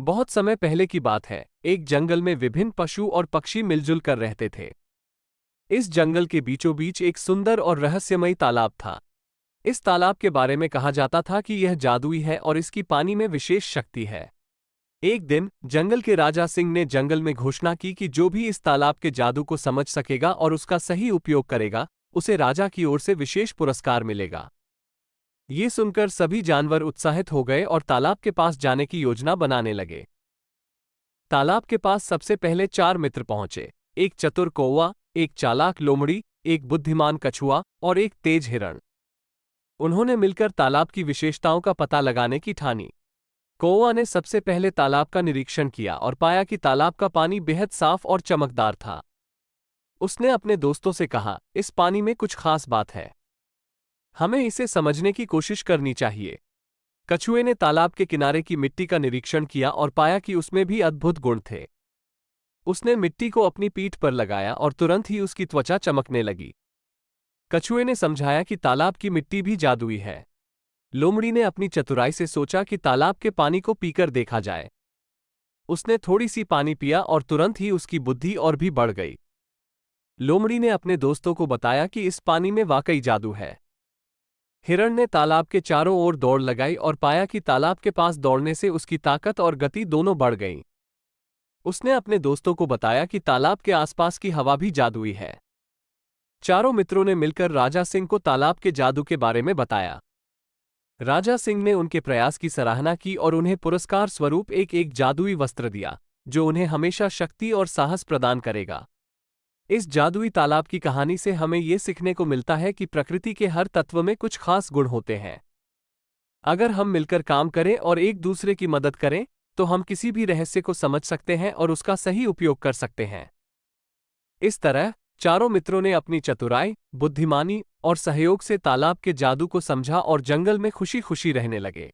बहुत समय पहले की बात है। एक जंगल में विभिन्न पशु और पक्षी मिलजुल कर रहते थे। इस जंगल के बीचों बीच एक सुंदर और रहस्यमयी तालाब था। इस तालाब के बारे में कहा जाता था कि यह जादुई है और इसकी पानी में विशेष शक्ति है। एक दिन जंगल के राजा सिंह ने जंगल में घोषणा की कि जो भी इस तालाब के जादू को समझ सकेगा और उसका सही उपयोग करेगा, उसे राजा की ओर से विशेष पुरस्कार मिलेगा। ये सुनकर सभी जानवर उत्साहित हो गए और तालाब के पास जाने की योजना बनाने लगे। तालाब के पास सबसे पहले 4 मित्र पहुंचे। एक चतुर कौवा, एक चालाक लोमड़ी, एक बुद्धिमान कछुआ और एक तेज हिरण। उन्होंने मिलकर तालाब की विशेषताओं का पता लगाने की ठानी। कौवा ने सबसे पहले तालाब का निरीक्षण किया और पाया कि तालाब का पानी बेहद साफ और चमकदार था। उसने अपने दोस्तों से कहा, इस पानी में कुछ खास बात है, हमें इसे समझने की कोशिश करनी चाहिए। कछुए ने तालाब के किनारे की मिट्टी का निरीक्षण किया और पाया कि उसमें भी अद्भुत गुण थे। उसने मिट्टी को अपनी पीठ पर लगाया और तुरंत ही उसकी त्वचा चमकने लगी। कछुए ने समझाया कि तालाब की मिट्टी भी जादुई है। लोमड़ी ने अपनी चतुराई से सोचा कि तालाब के पानी को पीकर देखा जाए। उसने थोड़ी सी पानी पिया और तुरंत ही उसकी बुद्धि और भी बढ़ गई। लोमड़ी ने अपने दोस्तों को बताया कि इस पानी में वाकई जादू है। हिरण ने तालाब के चारों ओर दौड़ लगाई और पाया कि तालाब के पास दौड़ने से उसकी ताकत और गति दोनों बढ़ गईं। उसने अपने दोस्तों को बताया कि तालाब के आसपास की हवा भी जादुई है। चारों मित्रों ने मिलकर राजा सिंह को तालाब के जादू के बारे में बताया। राजा सिंह ने उनके प्रयास की सराहना की और उन्हें पुरस्कार स्वरूप एक जादुई वस्त्र दिया, जो उन्हें हमेशा शक्ति और साहस प्रदान करेगा। इस जादुई तालाब की कहानी से हमें यह सीखने को मिलता है कि प्रकृति के हर तत्व में कुछ खास गुण होते हैं। अगर हम मिलकर काम करें और एक दूसरे की मदद करें, तो हम किसी भी रहस्य को समझ सकते हैं और उसका सही उपयोग कर सकते हैं। इस तरह चारों मित्रों ने अपनी चतुराई, बुद्धिमानी और सहयोग से तालाब के जादू को समझा और जंगल में खुशी खुशी रहने लगे।